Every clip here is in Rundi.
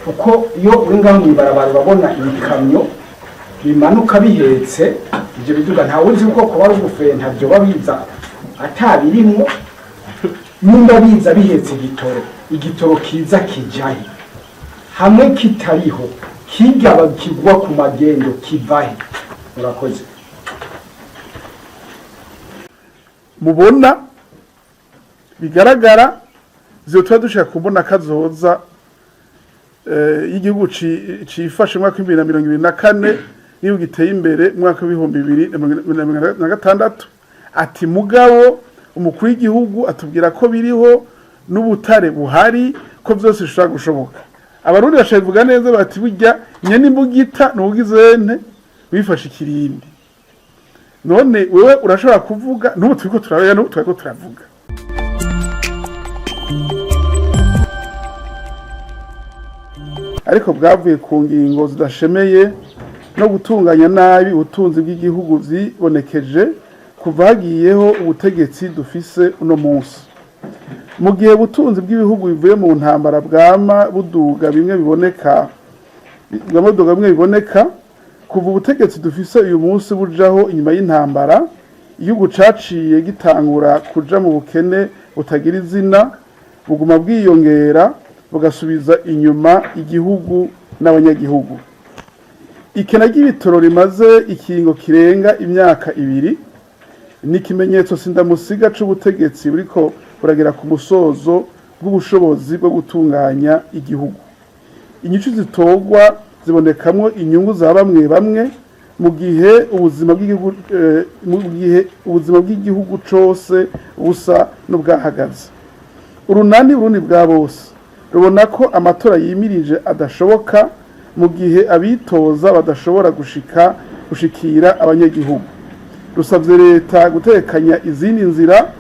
kuko iyo uri ngaho mw'ibarabara urabona ibikamyo bimanuka bihetse ivyo biduga ntawe uzi uko kuba ari ugufenta vyoba biza atabirimwo nimba biza bihetse igitoro kiza kijahe hamwe kitariho kigaba kigwa ku magendo kivahe. Murakoze. Mubona bigaragara tuba dushaka kubona kazoza y'igihugu cifashe mwaka w'2024 n'igihugu giteye imbere mwaka w'2026 ati mugabo umukuru w'igihugu atubwira ko biriho n'ubutare buhari ko byose bishobora gushoboka. Abarundi bashavuga neza bati burya nyene imbugita n'ubugizente wifashe ikirindi. None wewe urashobora kuvuga n'ubu turiko turabaya n'ubu turiko turavuga. Ariko bwavuye ku ngingo zidashemeye no gutunganya nabi ubutunzi bw'igihugu zibonekeje kuva hagiyeho ubutegetsi dufise uno munsi. Mu gihe ubutunzi bw'ibihugu bivuye mu ntambara bwama buduga bimwe biboneka kuva ubutegetsi dufise uyu munsi bujaho inyuma y'intambara igihugu caciye gitangura kuja mu bukene butagira izina buguma bwiyongera bugasubiza inyuma igihugu n'abanyagihugu. Ikena ry'ibitoro rimaze ikingo kirenga imyaka 2 ni ikimenyetso sindamusiga c'ubutegetsi buriko buragera ku musozo bw'ubushobozi bwo gutunganya igihugu. Inyishu zitogwa zibonekamwo inyungu za bamwe mu gihe ubuzima bw'igihugu cose busa n'ubwahagaze. Urunani Burundi bwa bose rubona ko amatora yimirije adashoboka mu gihe abitoza badashobora gushikira abanyagihugu. Rusavye leta gutekanya izindi nzira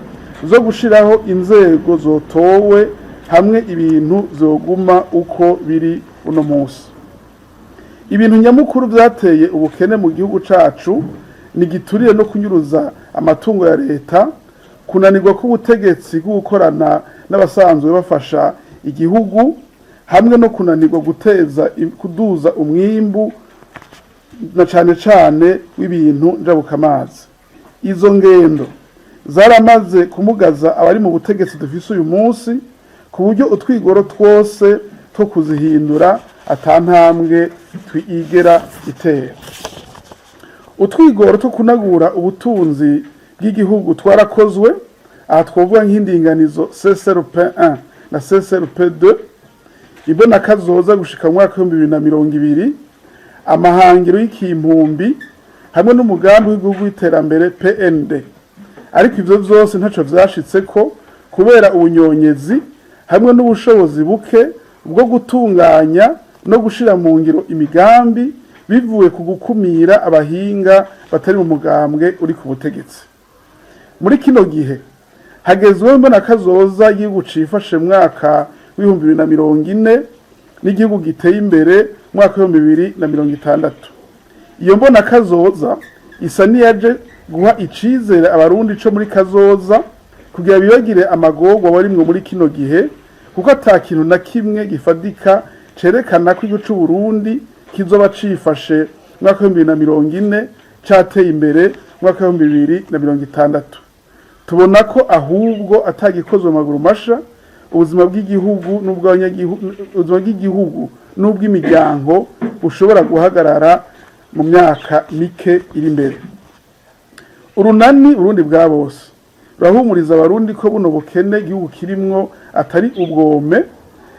zo gushiraho inzego zotowe hamwe ibintu zoguma uko biri uno munsi. Ibintu nyamukuru vyateye ubukene mu gihugu cacu ni giturire no kunyuruza amatungo ya leta, kunanirwa k'ubutegetsi gukorana n'abasanzwe bafasha igihugu hamwe no kunanirwa kuduza umwimbu na cane w'ibintu njabukamazi. Izo ngendo zaramaze kumugaza abari mu butegetsi dufise uyu munsi ku buryo utwigoro twose two kuzihindura atantambwe twigera itera. Utwigoro two kunagura ubutunzi bw'igihugu twarakozwe, aha twovuga nk'indinganizo CSRP1 na CSRP2 ibona kazoza gushika mwaka wa 2020, amahangiro y'ikimpumbi hamwe n'umugambi w'igihugu w'iterambere PND. Ariko ivyo vyose ntaco vyashitseko kubera ubunyonyezi hamwe n'ubushobozi buke bwo gutunganya no gushira mu ngiro imigambi bivuye ku gukumira abahinga batari mu mugambwe uri ku butegetsi. Muri kino gihe hagezweho mbona kazoza y'igihugu cifashe mwaka w'2040 n'igihugu giteye imbere mwaka wa 2060. Iyo mbona kazoza isa niyaje guha icizere abarundi co muri kazoza kugira bibagire amagorwa barimwo muri kino gihe, kuko ata kintu na kimwe gifadika cerekana ko igihugu c'u Burundi kizoba cifashe mwaka wa 2040 cateye imbere mwaka wa 2060. Tubona ko ahubwo atagikozwe maguru masha ubuzima bw'igihugu n'ubw'imiryango bushobora guhagarara mu myaka mike iri imbere. Urunani Burundi bwa bose rurahumuriza abarundi ko buno bukene igihugu kirimwo atari ubwome,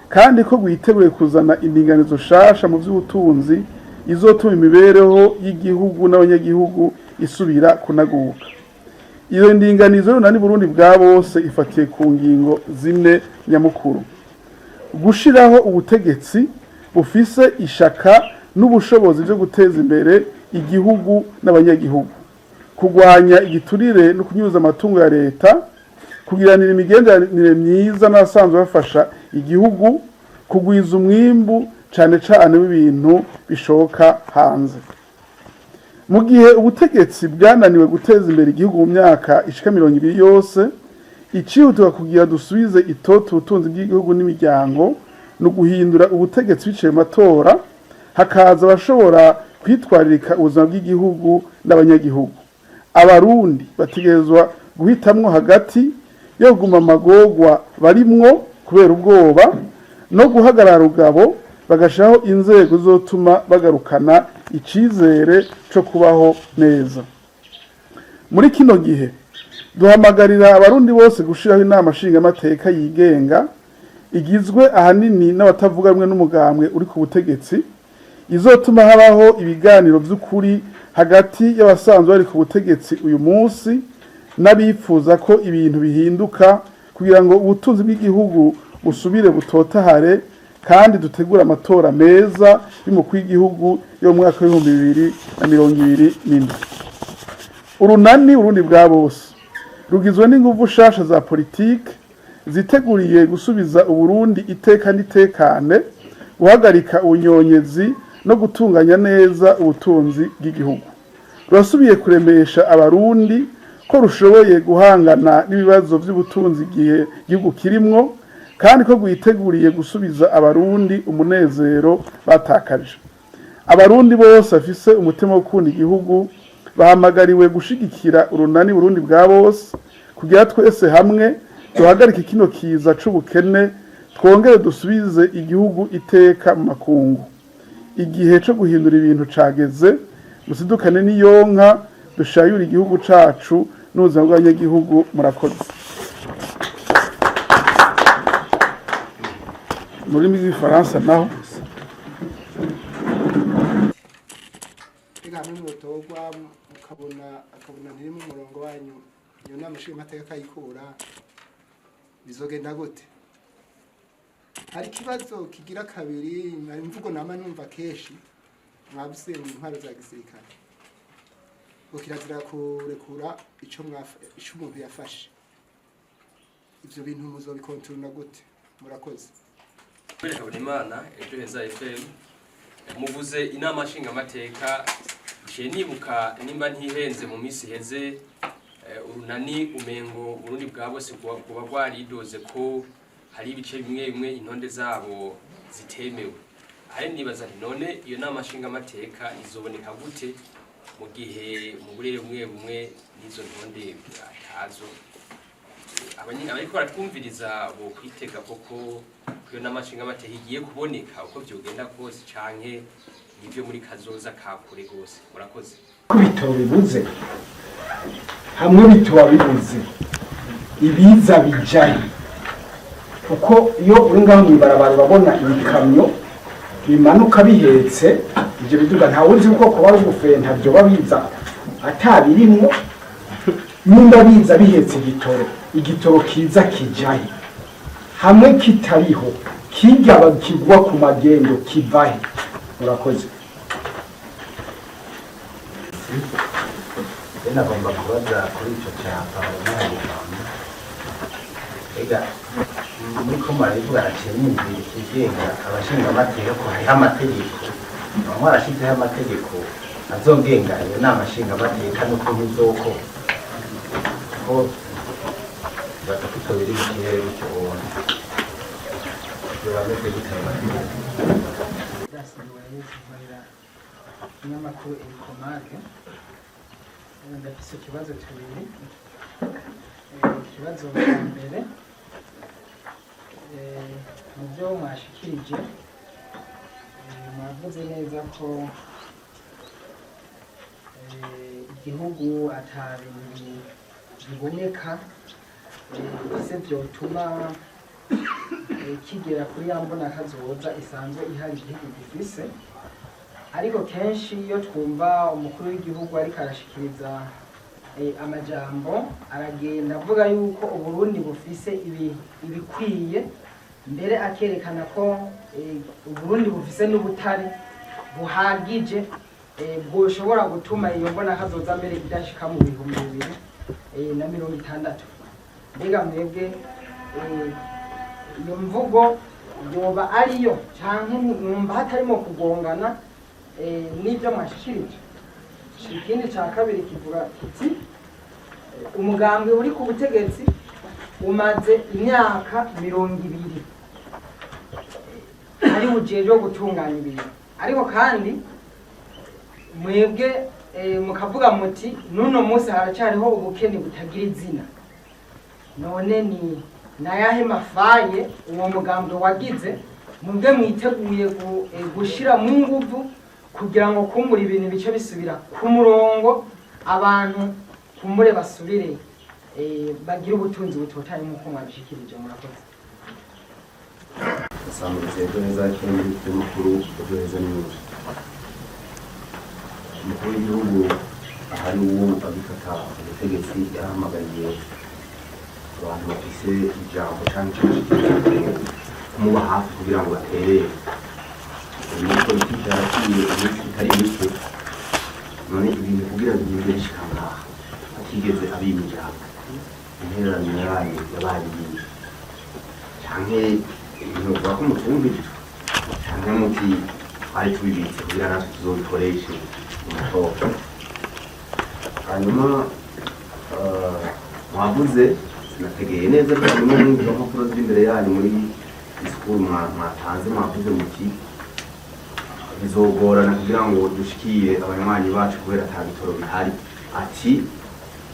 kandi ko gwiteguye kuzana indinganizo shasha mu vy'ubutunzi izotuma imibereho y'igihugu n'abanyagihugu isubira kunaguka. Iyo ndinganizo Urunani Burundi bwa bose ifatiye ku ngingo 4 nyamukuru: gushiraho ubutegetsi bufise ishaka n'ubushobozi byo guteza imbere igihugu n'abanyagihugu, kugwanya igiturire no kunyuza amatungo ya leta, kugiranira imigenderanire myiza n'abasanzwe bafasha igihugu, kugwiza umwimbu cane w'ibintu bishoka hanze. Mu gihe ubutegetsi bwananiwe guteza imbere igihugu mu myaka ishika 20 yose, icihutirwa kugira dusubize itoto ubutunzi bw'igihugu n'imiryango no guhindura ubutegetsi biciye mu matora hakaza abashobora kwitwaririka ubuzima bw'igihugu n'abanyagihugu. Abarundi bategerezwa guhitamwo hagati yo kuguma amagorwa barimwo kubera ubwoba no guhagarara rugabo bagashiraho inzego zotuma bagarukana icizere co kubaho neza. Muri kino gihe duhamagarira abarundi bose gushiraho inama nshingamateka yigenga igizwe ahanini n'abatavuga rumwe n'umugambwe uri ku butegetsi, izotuma habaho ibiganiro vy'ukuri hagati y'abasanzwe bari ku butegetsi uyu munsi n'abifuza ko ibintu bihinduka kugira ngo ubutunzi bw'igihugu busubire butotahare kandi dutegura amatora meza y'umukuru w'igihugu yo mu mwaka wa 2024. Urunani Urundi bwa bose rugizwe n'inguvu shasha za politike ziteguriye gusubiza Uburundi iteka n'itekane, guhagarika ubunyonyezi no gutunganya neza ubutunzi bw'igihugu. Rurasubiye kuremesha abarundi ko rushoboye guhangana n'ibibazo by'ubutunzi igihe igihugu kirimwo kandi ko rwiteguriye gusubiza abarundi umunezero batakaje. Abarundi bose bafise umutima wo gukunda igihugu bahamagariwe gushigikira urunani Burundi bwa bose kugira twese hamwe duhagarike kino kiza c'ubukene, twongere dusubize igihugu iteka mu makungu. Igihe co guhindura ibintu cageze, musidukane n'iyonka dushayura igihugu cacu n'ubuzima bw'abanyagihugu. Murakoze. Muri rw'ifaransa naho hamwe mutogwa akabona ntiri mu murongo wanyu iyo nama nshingamateka yikura bizogenda gute? Hari ikibazo kigira kabiri, imvugo nama numva kenshi mwabise mu ntwaro za gisirikare ngo kirazira kurekura ico umuntu yafashe. Ivyo bintu muzobikontorona gute? Murakoze. Imana ejo heza FM muvuze inama nshingamateka je nibuka nimba ntihenze mu misi heze urunani umengo Burundi bwa bose kuba bwaridoze ko hari ibice bimwe bimwe intonde zabo zitemewe. Hari nibaza none iyo nama nshingamateka izoboneka gute mu gihe mu burere bumwe n'izo ntonde atazo? Abariko baratwumviriza bo kwitega koko iyo nama nshingamateka igiye kuboneka uko vyogenda kose canke nivyo muri kazoza kakure gose? Murakoze. Kubitoro bibuze hamwe bituba bibuze ibiza bijaye, kuko iyo uri ngaho mw'ibarabara babona ibikamyo bimanuka bihetse ivyo biduga, ntawe uzi uko kuba ari ugufenta vyo babiza atabirimwo, nimba biza bihetse igitoro kiza kijaye, hamwe kitariho kigaba kigwa ku magendo kivahe? Murakoze. Nagomba kubaza kuri icyo cyapa ega muriko murabivuga araciye n'inzira ikigenga abashingamateka ko hariho amategeko mwarashizeho amategeko azogenga iyo nama nshingamateka n'ukuntu izoko ko batakutobera mu kirere gutyo ubona ibyo bameze gutera amategeko inyamakuru Erikomage. Ndafise ikibazo tubiri. Ikibazo cya mbere mu byo mwashikirije mwavuze neza ko igihugu atabintu biboneka ese vyotuma kigera kuri ya mbona kazoza isanzwe ihari igihugu gifise. Ariko kenshi iyo twumva umukuru w'igihugu ariko arashikiriza amajambo aragenda avuga yuko Uburundi bufise ibikwiye, mbere akerekana ko Uburundi bufise n'ubutari buhagije bwoshobora gutuma iyo mbona kazoza mbere idashika mu 2060. Mbega mwebwe iyo mvugo yoba ariyo canke numva hatarimo kugongana n'ibyo mwashikirije? Ikindi cya kabiri kivuga kiti umugambi uri ku butegetsi umaze imyaka 20. ari bujeje wo gutunganya ibintu ariko kandi mwebwe mukavuga muti nuno munsi haracyariho ubukene butagira izina none ni nayahe mafaye uwo mugambwe wagize mubwe mwiteguye gushira mu nguvu kugira ngo kumbura ibintu bice bisubira ku murongo abantu kumbure basubire bagira ubutunzi butotaye nk'uko mwabishikirije murakoze asanzwe neza cyane mukuru udoheza n'ubundi umukuru w'igihugu ahari uwo abifata ubutegetsi yahamagariye abantu bafise ijambo cyangwa kumuba hafi kugira ngo baterere iyi politiki yaraciye iminsi itari mike none ibintu kugira ngo bigende bishika ngaha atigeze abima ijambo intererano yayo yabaye iyi canke ibintu uvuga ko mutumvira canke muti twari tubibitse kugira natwe tuzobikoreshe mu matora hanyuma mwavuze sinategeye neza cyane n'umwumvira mpapuro ziri imbere yanyu muri disikuru mwatanze mwavuze muti bizogorana kugira ngo dushikire abanywanyi bacu kubera ata bitoro bihari ati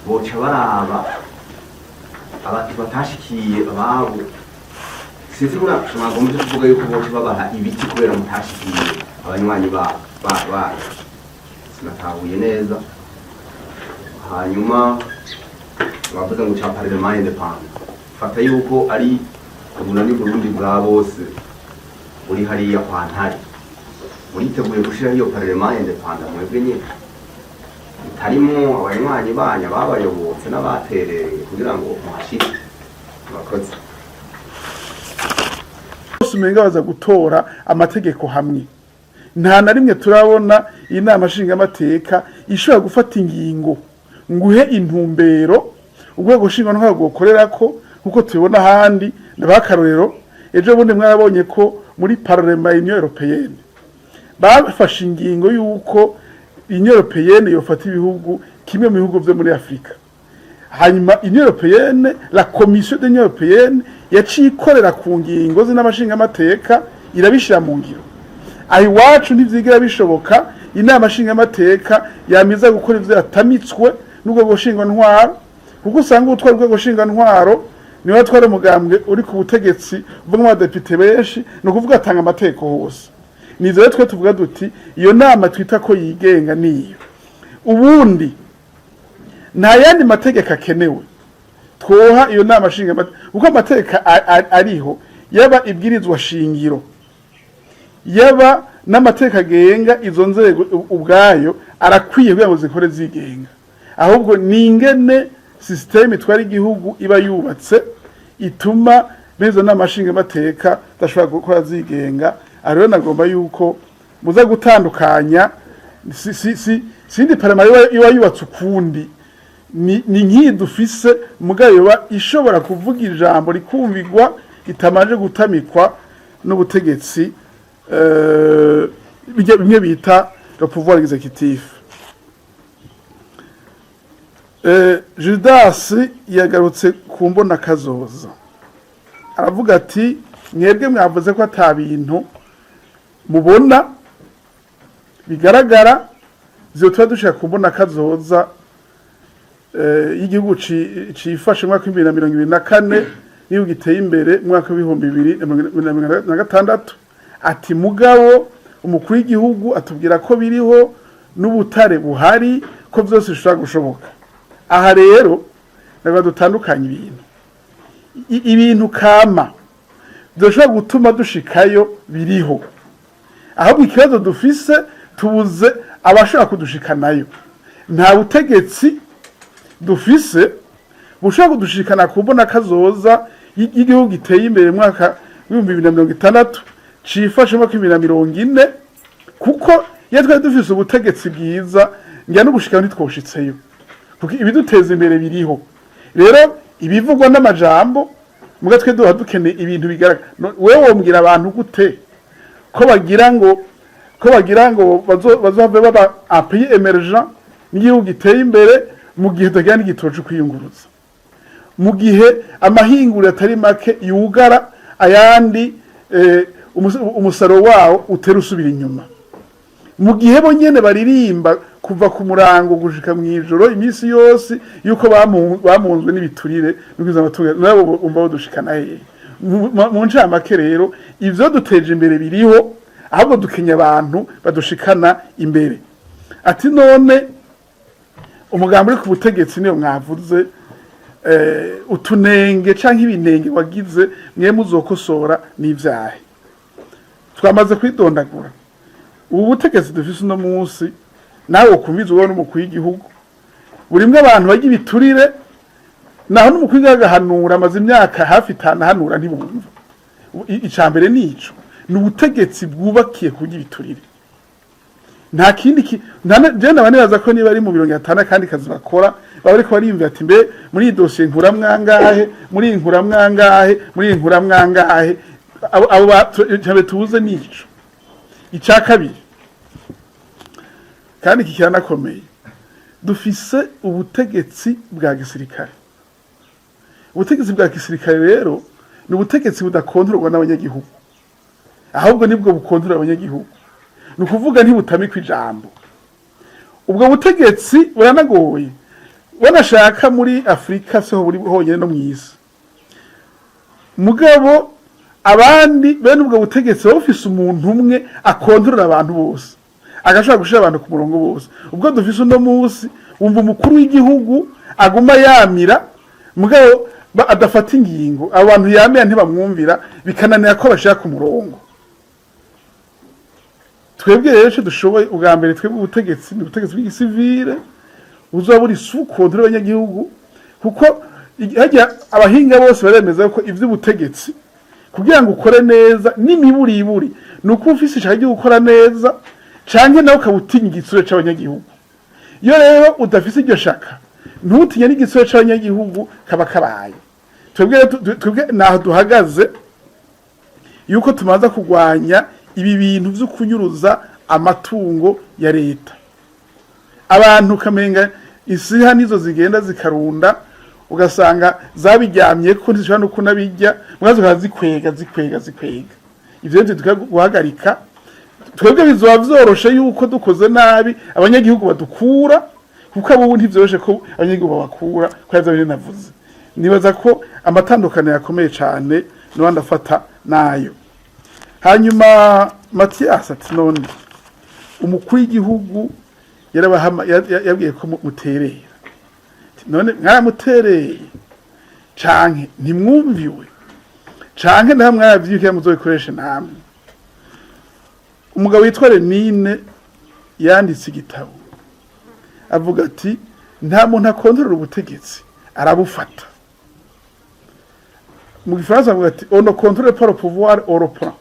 boca baraba abati batashikiye ababo sinzi mwagombye kuvuga yuko boca babaha ibiti kubera mutashikiye abanywanyi ba sinatahuye neza hanyuma bavuze ngo ca parlement independant fata yuko ari ubunani Burundi bwa bose buri hariya kwa Ntare muriteguye gushiraho iyo parlement independant mwebwe nyine mutarimo abanywanyi banya babayobotse n'abaterereye kugira ngo muhashire murakoze bose umenga baza gutora amategeko hamwe nta na rimwe turabona inama nshingamateka ishobora gufata ingingo nguhe intumbero urwego nshingamateka gukorera ko nkuko tubibona ahandi n'abakarorero ejo bundi mwarabonye ko muri parlement Union Européenne bafashe ingingo yuko Union Européenne yofata ibihugu kimwe mu bihugu byo muri Afrika hanyuma Union Européenne la Commission de l'Union Européenne yaciye ikorera ku ngingo z'inamashinga amateka irabishira mu ngiro aho iwacu ntivyigira bishoboka inama nshinga amateka yamiza gukora ivyo yatamitswe n'urwego nshinga ntwaro kuko usanga utwara urwego nshinga ntwaro niwe atwara umugambwe uri ku butegetsi uvuga abadepite benshi ni ukuvuga atanga amategeko hose nizo rero twe tuvuga duti iyo nama twita ko yigenga niyo ubundi nta yandi mategeko akenewe twoha iyo nama nshinga uko amategeko ariho yaba ibwirizwa shingiro yaba n'amategeko agenga izo nzego ubwayo arakwiye kugira ngo zikore zigenga ahubwo ni ingene systeme itwara igihugu iba yubatse ituma bezo n'amashinga amateka dashobora gukora zigenga ariyo nagomba yuko muza gutandukanya sindi parlement iba yubatse ukundi ni nk'iyi dufise mugayo ishobora kuvuga ijambo rikumvigwa itamanje gutamikwa n'ubutegetsi bimwe bita le pouvoir exécutif. Judas yagarutse ku mbona kazoza aravuga ati mwebwe mwavuze ko ata bintu mubona bigaragara zitwa dushaka ku mbona kazoza y'igihugu cifashe mwaka 2024 niyo giteye imbere mwaka 2026 ati mugabo umukuru w'igihugu atubwira ko biriho n'ubutare buhari ko byose bishobora gushoboka aha rero nabwo dutandukanye ibintu kama byoshobora gutuma dushikayo biriho ahubwo ikibazo dufise tubuze abashobora kudushikanayo nta butegetsi dufise bushobora kudushikana ku mbona kazoza y'igihugu giteye imbere mwaka 2026 cifashe mwaka 2040 kuko iyo twari dufise ubutegetsi bwiza njya no gushika ntitwoshitseyo kuko ibiduteza imbere biriho rero ibivugwa n'amajambo muga twe duha dukeneye ibintu bigaragara wewe wombwira abantu gute ko bagira ngo bazove baba appui emergent n'igihugu giteye imbere mu gihe utagira n'igitoje kwiyunguruza mu gihe amahinguriro atari make yugara ayandi umusaro wawo utera usubira inyuma mu gihe bo nyene baririmba kuva ku murango gushika mw'ijoro iminsi yose yuko bamunzwe n'ibiturire n'ukwiza amatungo nabo umva badushikana hehe mu ncamake rero ivyo duteje imbere biriho ahubwo dukenya abantu badushikana imbere ati none umugambi uri ku butegetsi niyo mwavuze utunenge canke ibinenge wagize mwe muzokosora n'ivyahe twamaze kwidondagura ubu butegetsi dufise uno munsi nawe ukumviza ubona umukuru w'igihugu burimwe abantu bagira ibiturire naho n'umukuru w'igihugu agahanura amaze imyaka hafi 5 ahanura ntibumva icambere nico ni ubutegetsi bwubakiye kugira ibiturire nta kindi je nabanibaza ko niba ari mu 50 kandi kazi bakora baba ariko barimvira ati mbe muri dosiye nkura mwangahe muri inkura mwangahe muri inkura mwangahe abo cyabe tubuze nico icya kabiri kandi kikanakomeye dufise ubutegetsi bwa gisirikare ubutegetsi bwa gisirikare rero ni ubutegetsi budakontorwa n'abanyagihugu ahubwo nibwo bukontorwa abanyagihugu ni ukuvuga ntibutamikwa ijambo ubwo butegetsi buranagoye wanashaka muri Afrika seho buri honyene no mw'isi mugabo abandi bene ubwo butegetsi bafise umuntu umwe akontorora abantu bose agashaka gushira abantu ku murongo bose ubwo dufise uno munsi umva umukuru w'igihugu aguma yamira mugabo adafata ingingo abantu yamira ntibamwumvira bikananira ko bashaka ku murongo twebwe rero dushoboye ubwa mbere twebwe ubutegetsi ni ubutegetsi bw'igisivile uzaburi sukontorora abanyagihugu kuko hajya abahinga bose baremeza ko ivy'ubutegetsi kugira ngo ukore neza n'imiburiburi nuko ufise ishaka ryo gukora neza canke nawe ukabutinya igitsure c'abanyagihugu iyo rero udafise iryo shaka ntutinye n'igitsure c'abanyagihugu kaba kabaye twebwe naho duhagaze yuko tumaze kurwanya ibi bintu vyo kunyuruza amatungo ya leta abantu kamenga isiha nizo zigenda zikarunda ugasanga zabiryamye ko ntishobora no kunabijya mwazo kazikwega ivyo byo guhagarika twebwe bizoba vyoroshe yuko dukoze nabi abanyagihugu badukura kuko abo ntivyoroshe ko abanyagihugu babakura ko yaza bine navuze nibaza ko amatandukano yakomeye cyane no ndafata nayo hanyuma Mathias ati none umukuru w'igihugu yabwiye ko muterera none mwaramutereye canke ntimwumviwe canke nta mwaravyukiye muzobikoresha namwe umugabo witwa Lenine yanditse igitabo avuga ati nta muntu akontorora ubutegetsi arabufata mu gifaransa avuga ati on ne contrôle pas le pouvoir on le prend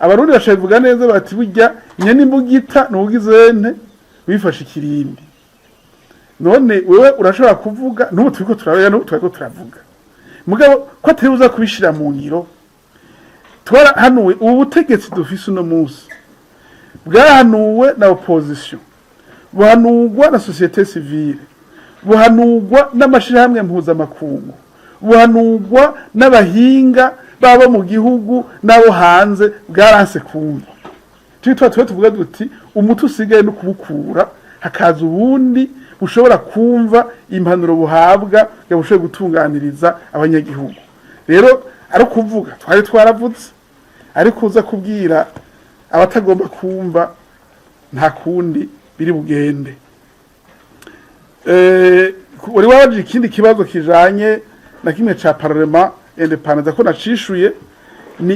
abarundi bashavuga neza bati burya nyene imbugita n'ubugizene wifashe ikirindi none wewe urashobora kuvuga n'ubu turiko turavuga mugabo ko atari kubishira mu ngiro twarahanuwe ubu butegetsi dufise uno munsi bwahanuwe na opposition buhanurwa na société civile buhanurwa n'amashirahamwe mpuzamakungu buhanurwa n'abahinga baba mu gihugu nabo hanze bwaranse kumva twitwa tuvuga duti umutu usigaye no kubukura hakaza ubundi bushobora kumva impanuro buhabwa yabushoboye gutunganiriza abanyagihugu rero ari kuvuga twari twaravutse ari kuza kubwira abatagomba kumva nta kundi biri bugende uri waje ikindi kibazo kijanye na kimwe ca parlement independant ko nacishuye ni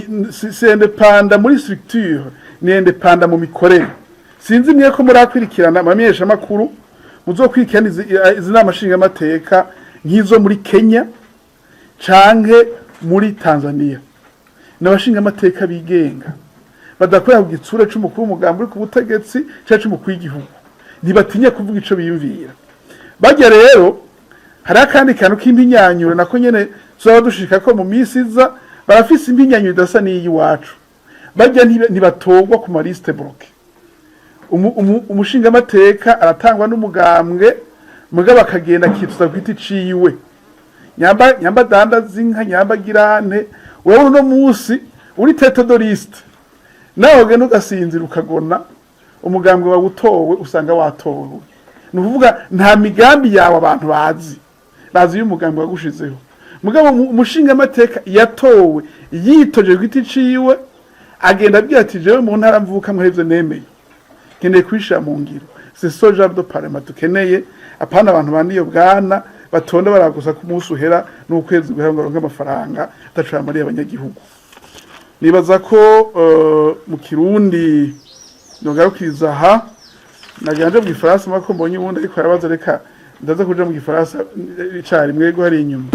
independant muri structure ni independant mu mikorere sinzi mwe ko murakwirikirana amamenyesha makuru muzokwirikirana izina mashinga amateka nkizo muri Kenya canke muri Tanzania n'abashinga amateka bigenga badakorera ku gitsure c'umukuru w'umugambi uri ku butegetsi cyacu mu kwigihugu ntibatinya kuvuga ico biyumvira bajya rero hari akandi kantu k'impinyanyuro nako nyene zaba dushika ko mu misi iza barafise impinyanyuro idasa n'iyi wacu bajya ntibatogwa ku mariste bloqué umushinga amateka aratangwa n'umugambwe mugabo akagenda kitsa kwiti ciwe nyamba danda zinka nyamba girane wewe no musi uri tete de liste nawe ugenda ugasinzira ukagona umugambwe wawe utowe usanga watowe ni ukuvuga nta migambi yawe abantu bazi iyo umugambwe wagushizeho mugabo umushinga amateka yatowe yitoje giti ciwe agenda abwira ati jewe mu ntara mvuka muhevye nemeye keneye kwishira mu ngiro c'est ce genre de parlement tukeneye apana abantu bandiyo bwana batonda baragusa ku munsi uhera n'ukwezi guhera ngo baronke amafaranga atacura muri abanyagihugu nibaza ko mu kirundi nogarukiriza aha naganje mu gifaransa mako mbonye ubundi ariko arabaza reka ndaza kuja mu gifaransa icari mwego hari inyuma